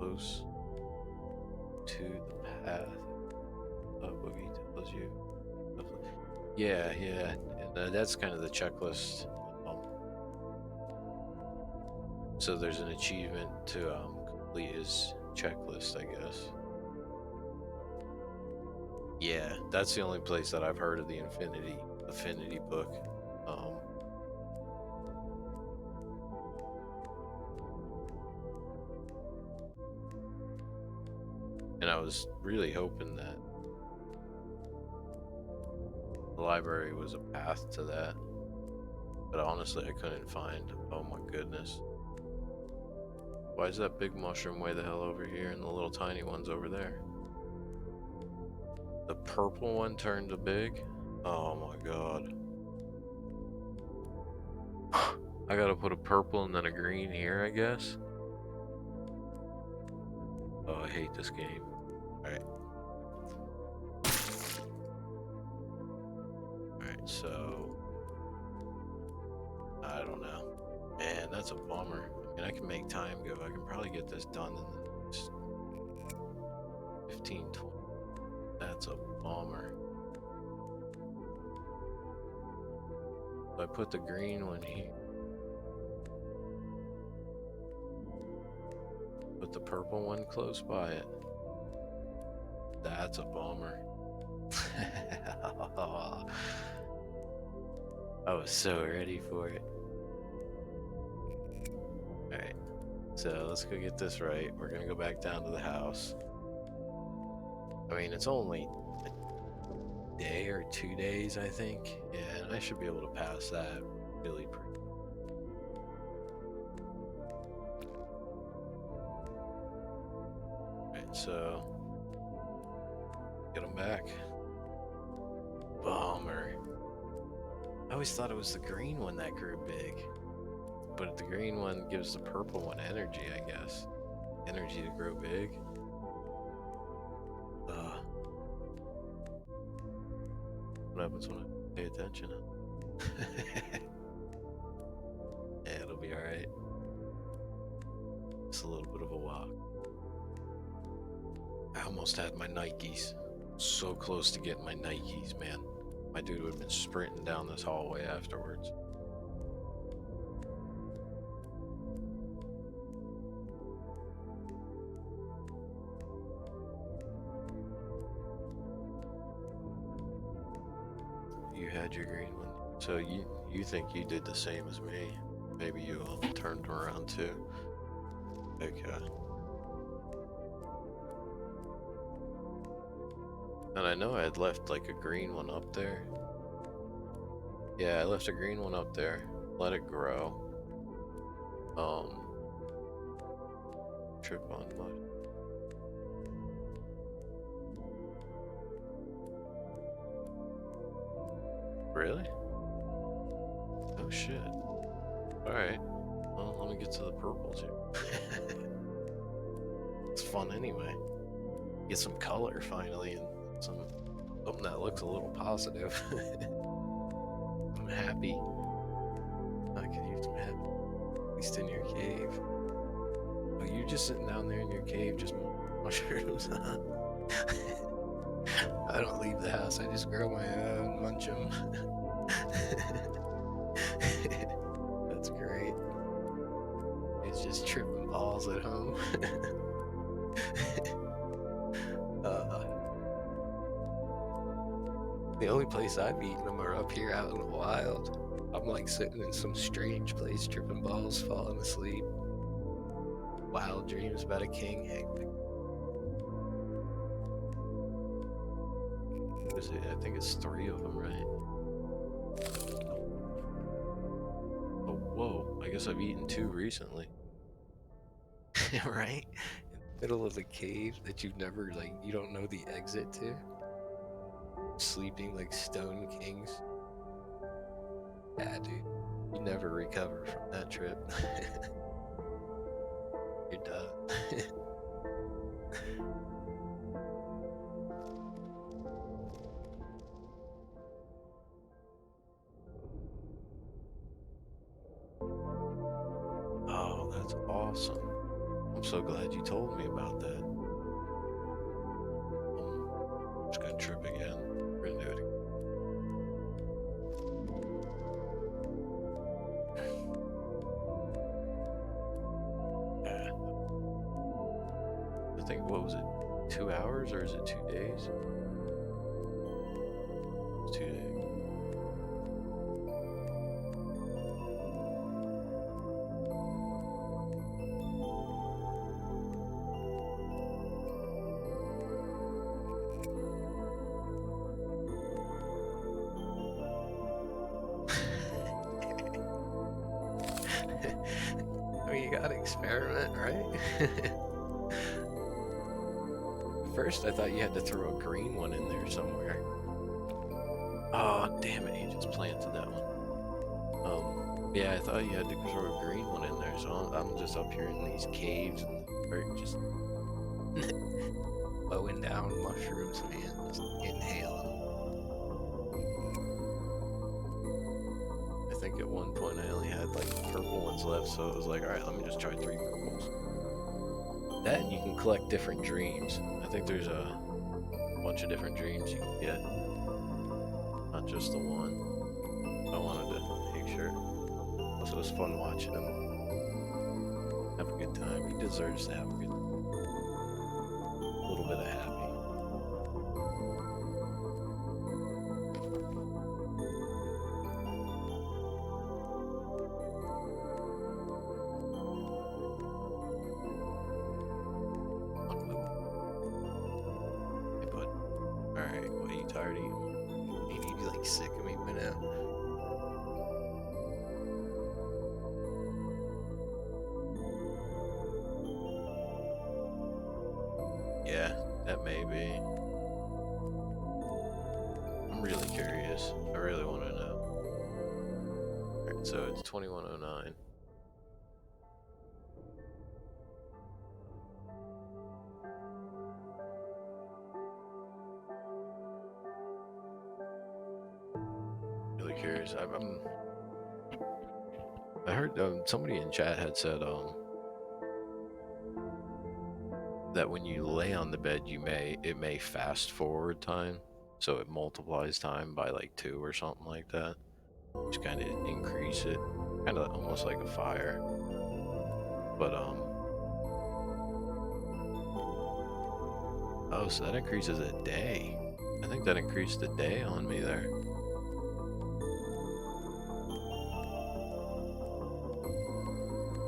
close to the path. Boogie tells you. Yeah, yeah, and that's kind of the checklist. So there's an achievement to complete his checklist, I guess. Yeah, that's the only place that I've heard of the Affinity book. And I was really hoping that the library was a path to that, but honestly, I couldn't find. Oh my goodness. Why is that big mushroom way the hell over here and the little tiny one's over there? The purple one turned to big? Oh my god. I gotta put a purple and then a green here, I guess. Oh, I hate this game. Alright. Alright, so... I don't know. Man, that's a bummer. I mean, I can make time go. I can probably get this done in the next 15, 20. That's a bummer. So I put the green one here. Put the purple one close by it. That's a bummer. I was so ready for it. Alright, so let's go get this right. We're gonna go back down to the house. I mean, it's only a day or 2 days, I think. Yeah, and I should be able to pass that really pretty. Alright, so get them back. Bummer. I always thought it was the green one that grew big. But the green one gives the purple one energy, I guess. Energy to grow big. What happens when I pay attention? Yeah, it'll be alright. It's a little bit of a walk. I almost had my Nikes. So close to getting my Nikes, man. My dude would have been sprinting down this hallway afterwards. You had your green one. So you think you did the same as me. Maybe you turned around too. Okay. And I know I had left like a green one up there. Yeah, I left a green one up there. Let it grow. Trip on mud. Really? Oh shit. Alright. Well, let me get to the purples here. It's fun anyway. Get some color finally and something that looks a little positive. I'm happy. I could use some happy. At least in your cave. Oh, you're just sitting down there in your cave just mushrooms, huh? I don't leave the house, I just grow my own, munch them. That's great. It's just tripping balls at home. The only place I've eaten them are up here out in the wild. I'm like sitting in some strange place, tripping balls, falling asleep. Wild dreams about a king. Hey, I think it's 3 of them, right? Oh, whoa. I guess I've eaten 2 recently. Right? In the middle of a cave that you've never, like, you don't know the exit to. Sleeping like stone kings. Yeah, dude. You never recover from that trip. You're done. Oh, that's awesome. I'm so glad you told me about that. I'm just gonna trip again. We're gonna do it again. Yeah. I think, what was it? 2 hours or is it 2 days? It's 2 days. I mean, you gotta experiment, right? First, I thought you had to throw a green one in there somewhere. Oh, damn it, he just planted that one. Yeah, I thought you had to throw a green one in there, so I'm just up here in these caves and just mowing down mushrooms, man. Just inhaling them. I think at one point I only had like purple ones left, so it was like, alright, let me just try 3 purples. That and you can collect different dreams. I think there's a bunch of different dreams you can get. Not just the one. I wanted to make sure. Also, it was fun watching him have a good time. He deserves to have a little bit of happy. Hey, bud. Alright, what, are you tired of eating? You need to be like sick of me by now. Yeah, that may be. I'm really curious. I really want to know. Alright, so it's 2109. Really curious. I heard somebody in chat had said that when you lay on the bed, it may fast forward time, so it multiplies time by like 2 or something like that. Just kind of increase it, kind of almost like a fire. But oh, so that increases a day. I think that increased a day on me there.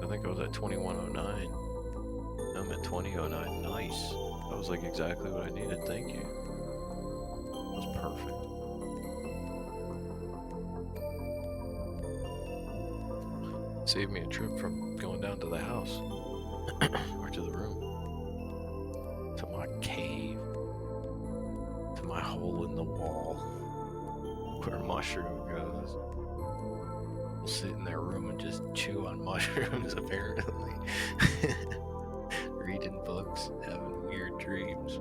I think I was at 2109. I'm at 2009. Nice. That was like exactly what I needed. Thank you. That was perfect. Saved me a trip from going down to the house or to the room, to my cave, to my hole in the wall where mushroom goes. We'll sit in their room and just chew on mushrooms, apparently. Reading books, having weird dreams.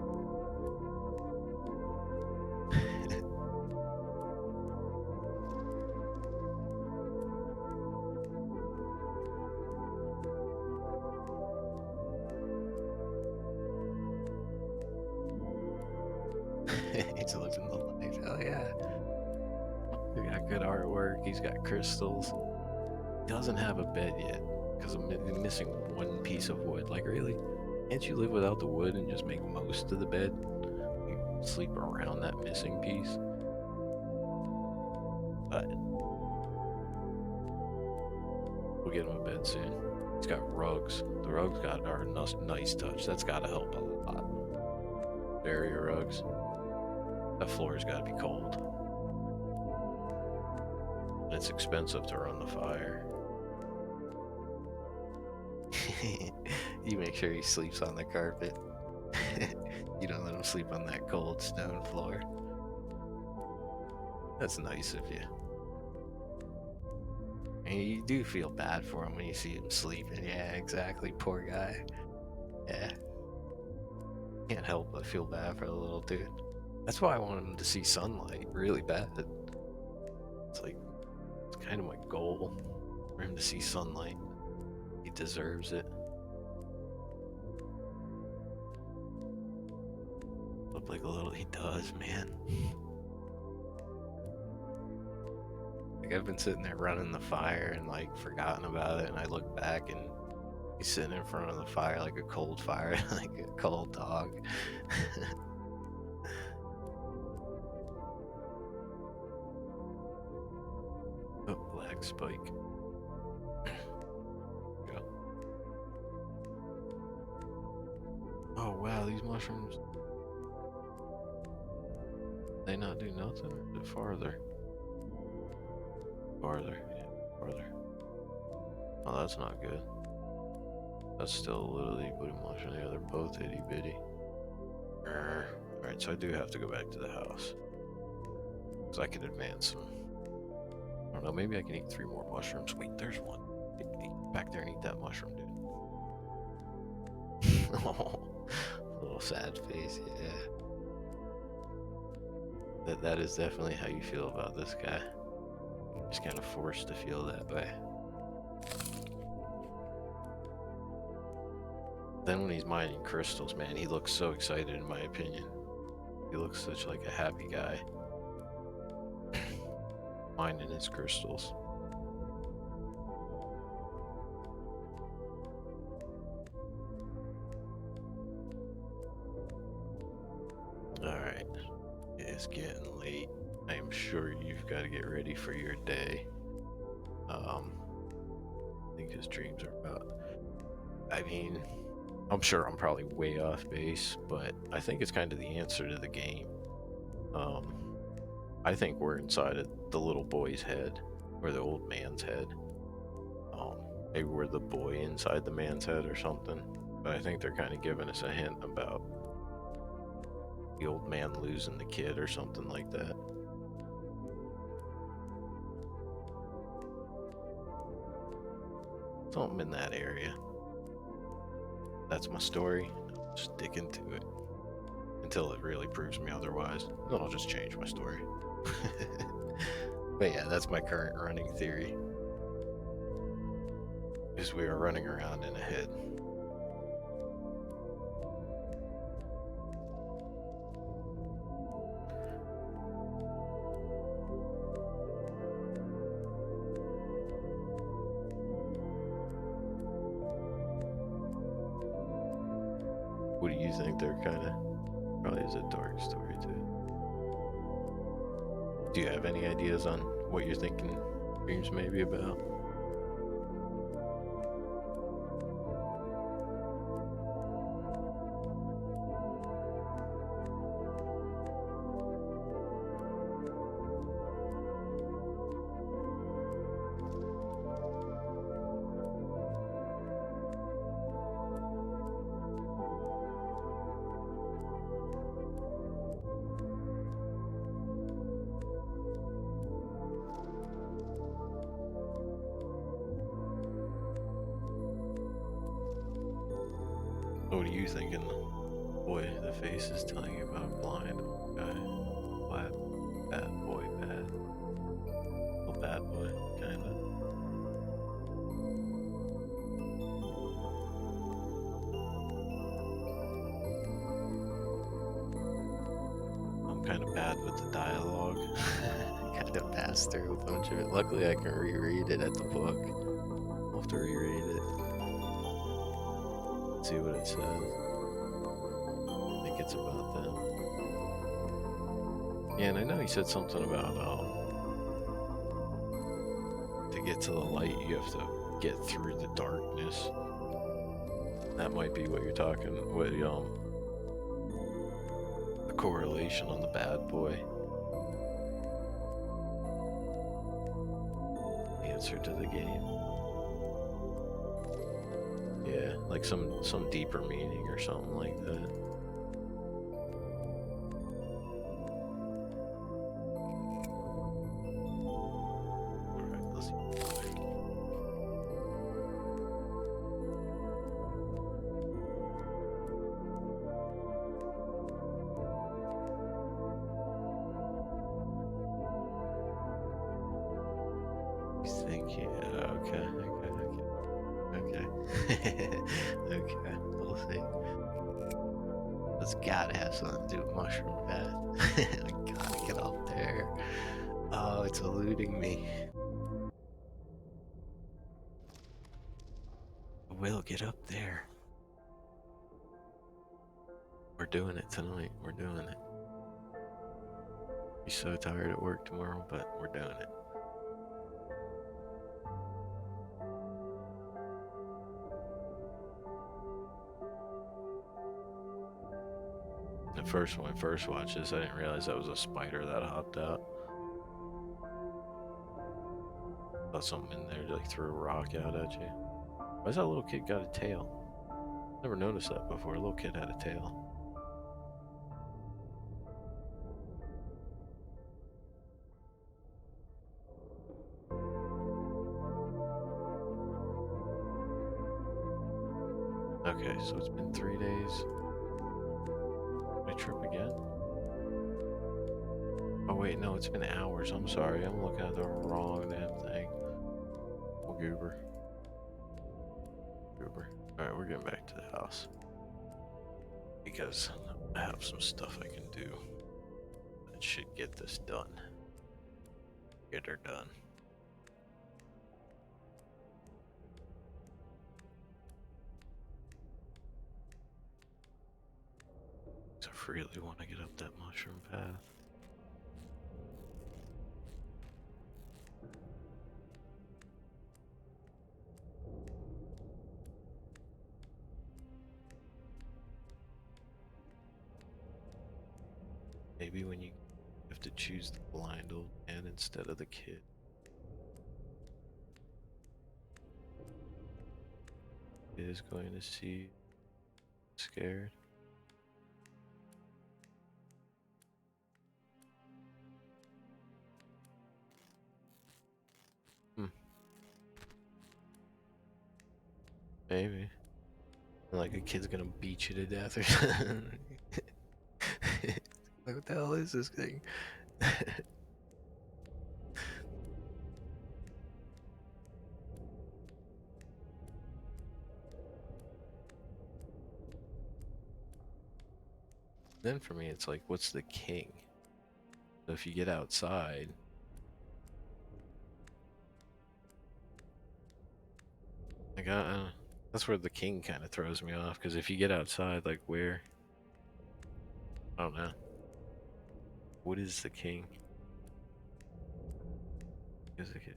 He's living the life. Hell yeah. He got good artwork. He's got crystals. He doesn't have a bed yet because I'm missing one piece of wood. Like, really? Can't you live without the wood and just make most of the bed? You sleep around that missing piece. But we'll get him a bed soon. He's got rugs. The rugs are a nice touch. That's got to help a lot. Barrier rugs. That floor's got to be cold. And it's expensive to run the fire. You make sure he sleeps on the carpet. You don't let him sleep on that cold stone floor. That's nice of you. And you do feel bad for him when you see him sleeping. Yeah, exactly. Poor guy. Yeah. Can't help but feel bad for the little dude. That's why I want him to see sunlight really bad. It's like, it's kind of my goal for him to see sunlight. He deserves it. Look like a little. He does, man. Like I've been sitting there running the fire and like forgotten about it, and I look back and he's sitting in front of the fire like a cold fire, like a cold dog. Oh, black spike. Go. Oh wow, these mushrooms. They not do nothing? Or is it farther? Farther, yeah, farther. Oh, that's not good. That's still a little itty bitty mushroom. Yeah, they're both itty bitty. Alright, so I do have to go back to the house. Because I can advance them. I don't know, maybe I can eat 3 more mushrooms. Wait, there's one. Get back there and eat that mushroom, dude. Oh, a little sad face, yeah. That is definitely how you feel about this guy. Just kind of forced to feel that way. Then when he's mining crystals, man, he looks so excited in my opinion. He looks such like a happy guy. Mining his crystals. Alright. It's getting late. I am sure you've got to get ready for your day. I think his dreams are about... I mean, I'm sure I'm probably way off base, but I think it's kind of the answer to the game. I think we're inside of the little boy's head, or the old man's head. Maybe we're the boy inside the man's head or something, but I think they're kind of giving us a hint about the old man losing the kid or something like that. Something in that area. That's my story. I'm sticking to it until it really proves me otherwise. Then I'll just change my story. But yeah, that's my current running theory. Is we are running around in a head. What do you think? They're kind of probably is a dark story too. Do you have any ideas on what you're thinking dreams may be about? What are you thinking? Boy, the face is telling you about a blind guy. Flat, bad boy, bad. Little bad boy, kinda. I'm kind of bad with the dialogue. Kind of passed through a bunch of it. Luckily, I can reread it at the book. I'll have to reread it. See what it says. I think it's about them. Yeah, and I know he said something about to get to the light you have to get through the darkness. That might be what you're talking with the correlation on the bad boy. Answer to the game. Yeah, like some deeper meaning or something like that. Alright, let's see. He's thinking, okay. Okay, we'll see. Let's It's gotta have something to do with mushroom path. I gotta get up there. Oh, it's eluding me. We'll get up there. We're doing it tonight. We're doing it. Be so tired at work tomorrow, but we're doing it. At first, when I first watched this, I didn't realize that was a spider that hopped out. Thought something in there like threw a rock out at you. Why's that little kid got a tail? Never noticed that before. A little kid had a tail. Okay, so it's been 3 days. My trip again? Oh wait, no, it's been hours. I'm sorry. I'm looking at the wrong damn thing. Oh, goober. Goober. Alright, we're getting back to the house. Because I have some stuff I can do that should get this done. Get her done. So I really want to get up that mushroom path. Maybe when you have to choose the blind old man instead of the kid. Kid is going to see scared. Maybe. Like a kid's gonna beat you to death or something. Like, what the hell is this thing? Then for me, it's like, what's the king? So if you get outside, like, that's where the king kind of throws me off. Because if you get outside, like, where? I don't know. What is the king? Is the kid?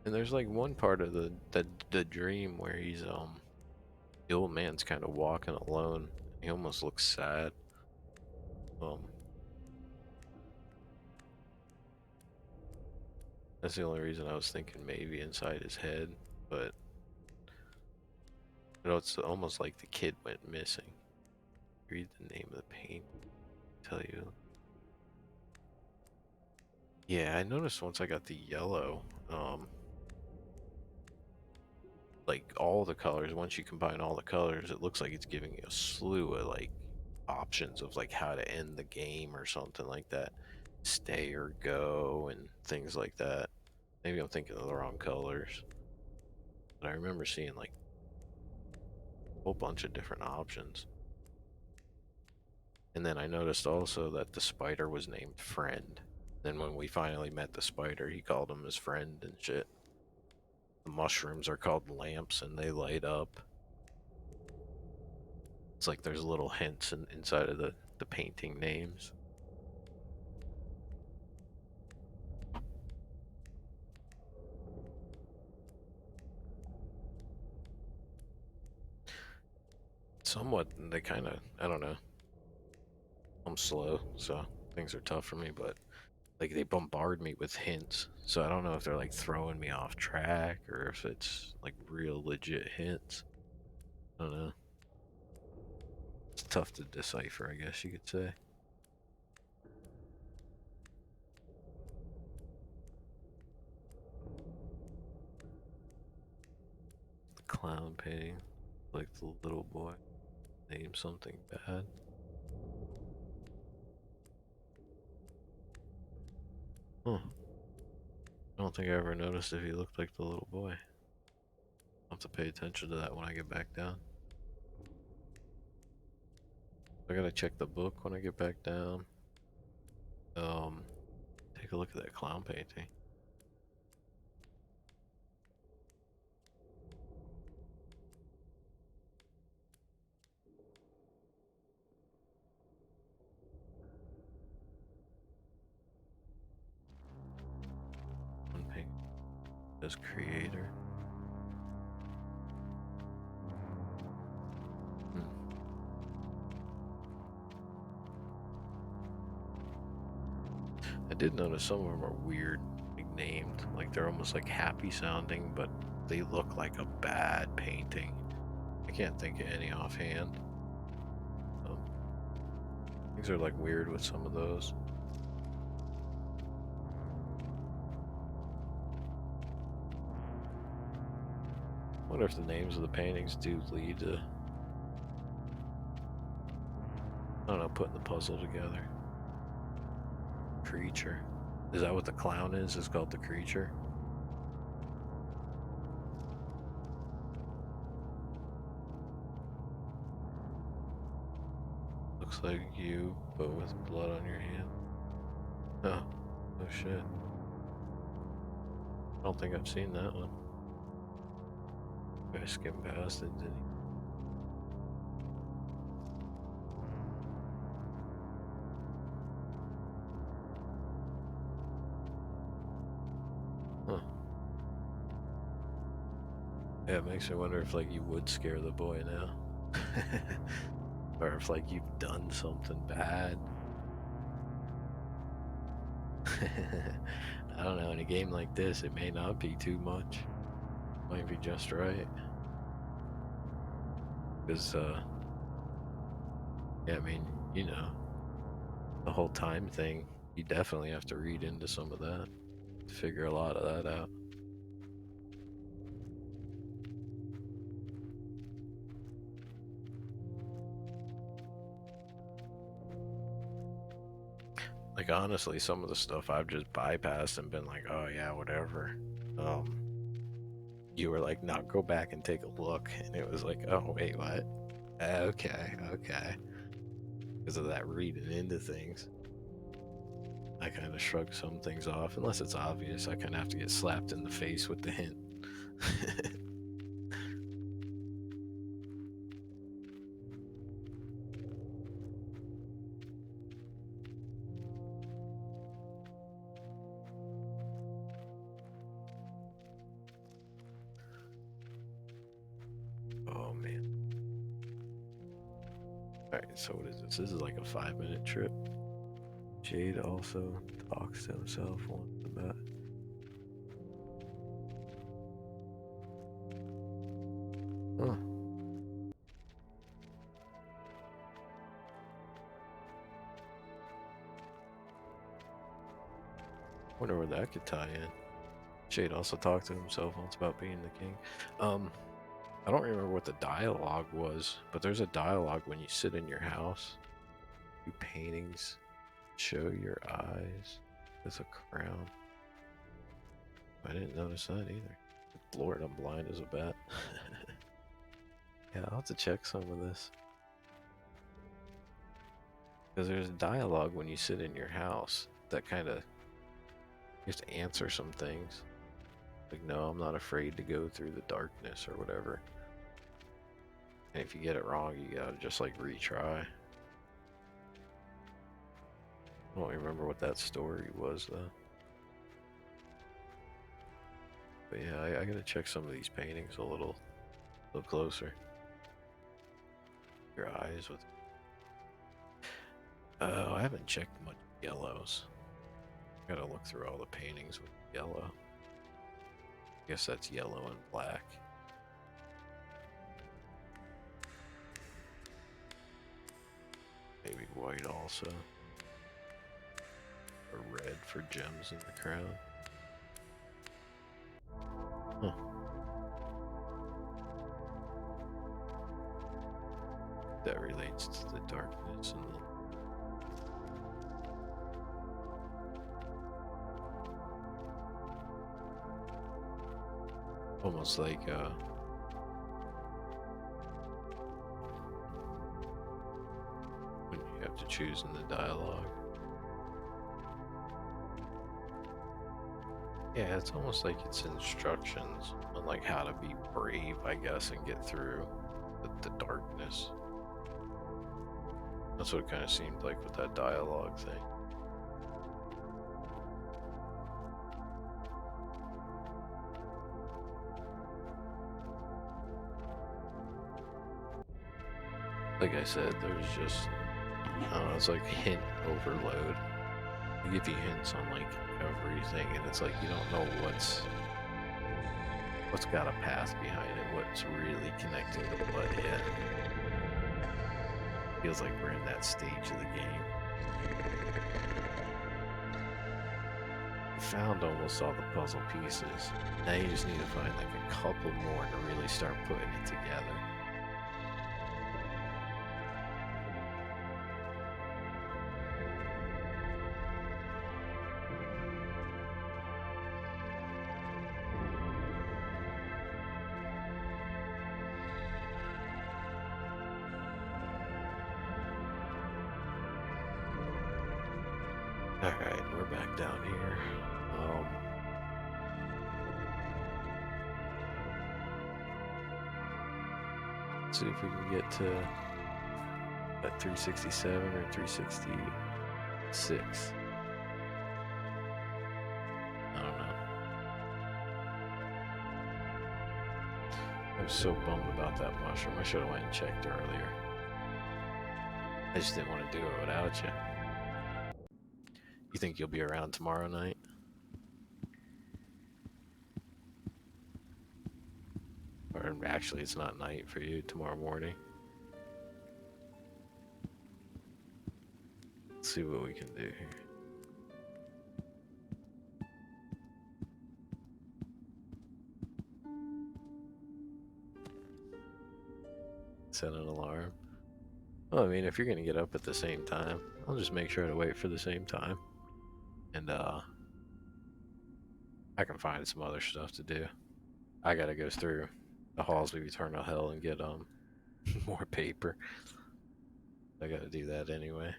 And there's like one part of the dream where he's the old man's kind of walking alone. He almost looks sad. That's the only reason I was thinking maybe inside his head, but you know, it's almost like the kid went missing. Read the name of the paint. Tell you. Yeah, I noticed once I got the yellow, like all the colors, once you combine all the colors, it looks like it's giving you a slew of like options of like how to end the game or something like that. Stay or go and things like that. Maybe I'm thinking of the wrong colors. But I remember seeing like a whole bunch of different options. And then I noticed also that the spider was named Friend. Then when we finally met the spider, he called him his friend and shit. The mushrooms are called lamps and they light up. It's like there's little hints inside of the painting names. Somewhat, they kind of, I don't know. I'm slow, so things are tough for me, but like they bombard me with hints. So I don't know if they're like throwing me off track or if it's like real legit hints. I don't know. It's tough to decipher, I guess you could say. The clown painting, like the little boy. Name something bad. Huh. I don't think I ever noticed if he looked like the little boy. I'll have to pay attention to that when I get back down. I gotta check the book when I get back down. Take a look at that clown painting. One paint says creator. I did notice some of them are weird, like named, like they're almost like happy sounding, but they look like a bad painting. I can't think of any offhand. Things are like weird with some of those. I wonder if the names of the paintings do lead to, I don't know, putting the puzzle together. Creature. Is that what the clown is? It's called the creature? Looks like you, but with blood on your hand. Oh, oh shit. I don't think I've seen that one. I skimmed past it, didn't he? Huh. Yeah, it makes me wonder if like you would scare the boy now. Or if like you've done something bad. I don't know, in a game like this it may not be too much. Might be just right. Because yeah, I mean, you know, the whole time thing, you definitely have to read into some of that to figure a lot of that out. Like honestly, some of the stuff I've just bypassed and been like, oh yeah, whatever. You were like, now go back and take a look, and it was like, oh wait, what? Okay, okay. Because of that reading into things, I kind of shrug some things off, unless it's obvious. I kind of have to get slapped in the face with the hint. Oh man. Alright, so what is this? This is like a 5-minute trip. Jade also talks to himself once about. Huh. Wonder where that could tie in. Jade also talked to himself once about being the king. I don't remember what the dialogue was, but there's a dialogue when you sit in your house. Do paintings show your eyes with a crown? I didn't notice that either. Lord, I'm blind as a bat. Yeah, I'll have to check some of this. Because there's dialogue when you sit in your house that kind of, you have to answer some things. Like, no, I'm not afraid to go through the darkness or whatever. And if you get it wrong, you gotta just like retry. I don't remember what that story was though. But yeah, I gotta check some of these paintings a little closer. Your eyes with. Oh, I haven't checked much yellows. Gotta look through all the paintings with yellow. Guess that's yellow and black. Maybe white also. Or red for gems in the crown. Huh. that relates to the darkness and the... Almost like when you have to choose in the dialogue. Yeah, it's almost like it's instructions on like how to be brave, I guess, and get through the darkness. That's what it kind of seemed like with that dialogue thing. Like I said, there's just, I don't know, it's like hint overload. They give you hints on like everything, and it's like you don't know what's got a path behind it, what's really connecting to what yet. Feels like we're in that stage of the game. You found almost all the puzzle pieces. Now you just need to find like a couple more to really start putting it together. Alright, we're back down here. Let's see if we can get to that 367 or 366. I don't know. I was so bummed about that mushroom. I should have went and checked earlier. I just didn't want to do it without you. You think you'll be around tomorrow night? Or actually, it's not night for you, tomorrow morning. Let's see what we can do here. Set an alarm. Well, I mean, if you're gonna get up at the same time, I'll just make sure to wait for the same time. And I can find some other stuff to do. I gotta go through the halls of eternal hell and get more paper. I gotta do that anyway.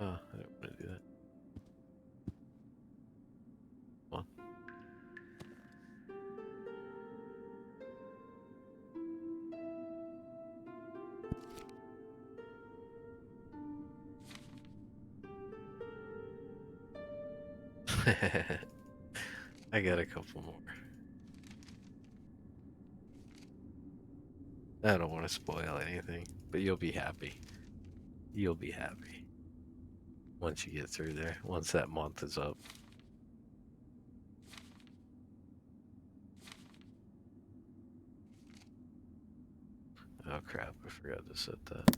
Oh, I don't want to do that. Come on. I got a couple more. I don't want to spoil anything, but you'll be happy. You'll be happy once you get through there, once that month is up. Oh crap, I forgot to set that.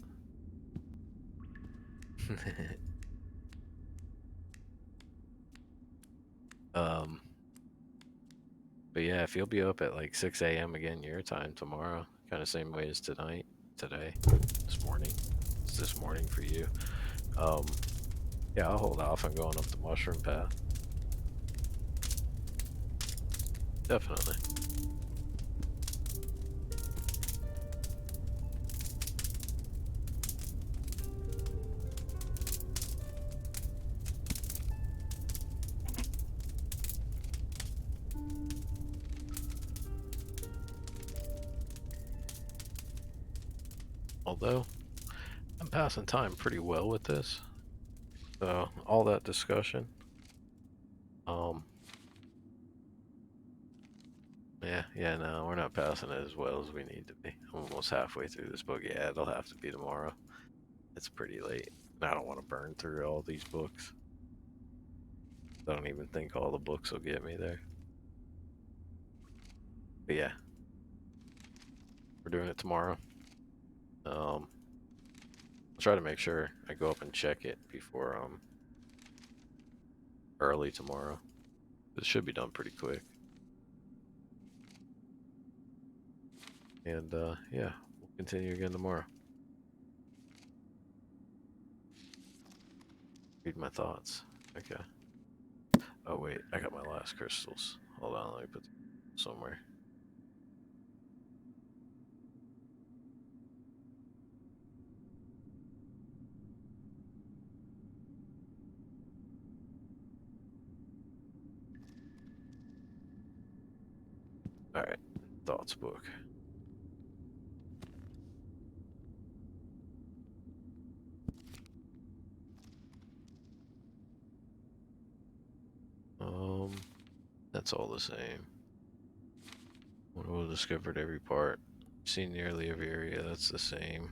But yeah, if you'll be up at like 6 a.m. again your time tomorrow, kind of same way as today, this morning. It's this morning for you. Yeah, I'll hold off on going up the mushroom path. Definitely. Although, I'm passing time pretty well with this. So, all that discussion. Yeah, no, we're not passing it as well as we need to be. I'm almost halfway through this book. Yeah, it'll have to be tomorrow. It's pretty late. I don't want to burn through all these books. I don't even think all the books will get me there. But yeah, we're doing it tomorrow. I'll try to make sure I go up and check it before early tomorrow. It should be done pretty quick. And yeah, we'll continue again tomorrow. Read my thoughts. Okay. Oh wait, I got my last crystals. Hold on, let me put them somewhere. All right, thoughts book. Um, that's all the same. We'll discovered every part. Seen nearly every area. That's the same.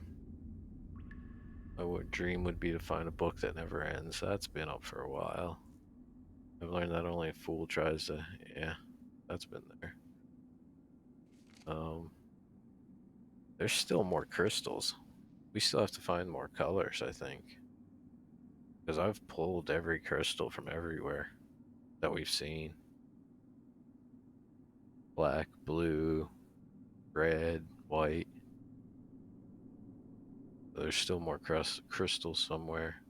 My dream would be to find a book that never ends. That's been up for a while. I've learned that only a fool tries to. Yeah, that's been there. Um, there's still more crystals. We still have to find more colors, I think, because I've pulled every crystal from everywhere that we've seen. Black, blue, red, white. There's still more crystals somewhere.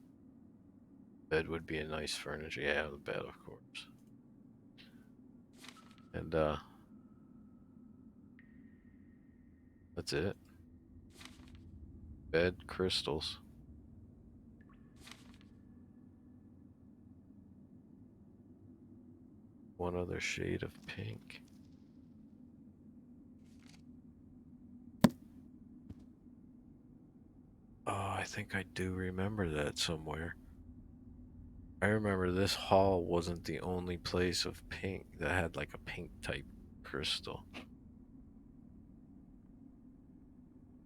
Bed would be a nice furniture. Yeah, the bed, of course. And that's it. Bed, crystals. One other shade of pink. Oh, I think I do remember that somewhere. I remember this hall wasn't the only place of pink that had like a pink type crystal.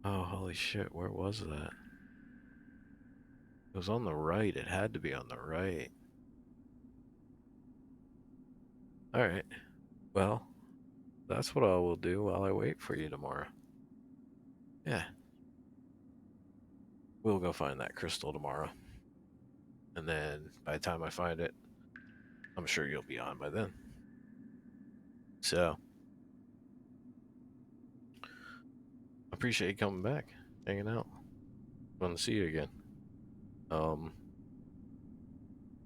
Oh, holy shit, where was that? It was on the right. It had to be on the right. Alright, well, that's what I will do while I wait for you tomorrow. Yeah, we'll go find that crystal tomorrow. And then by the time I find it, I'm sure you'll be on by then. So, appreciate you coming back, hanging out. Fun to see you again. Um,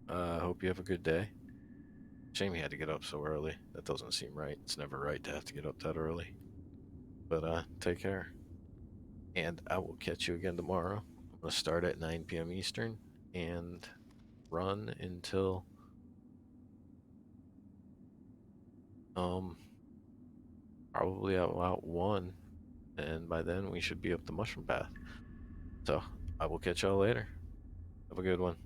hope you have a good day. Shame you had to get up so early. That doesn't seem right. It's never right to have to get up that early. But take care. And I will catch you again tomorrow. I'm gonna start at 9 p.m. Eastern and run until um probably about 1, and by then we should be up the mushroom path. So I will catch y'all later. Have a good one.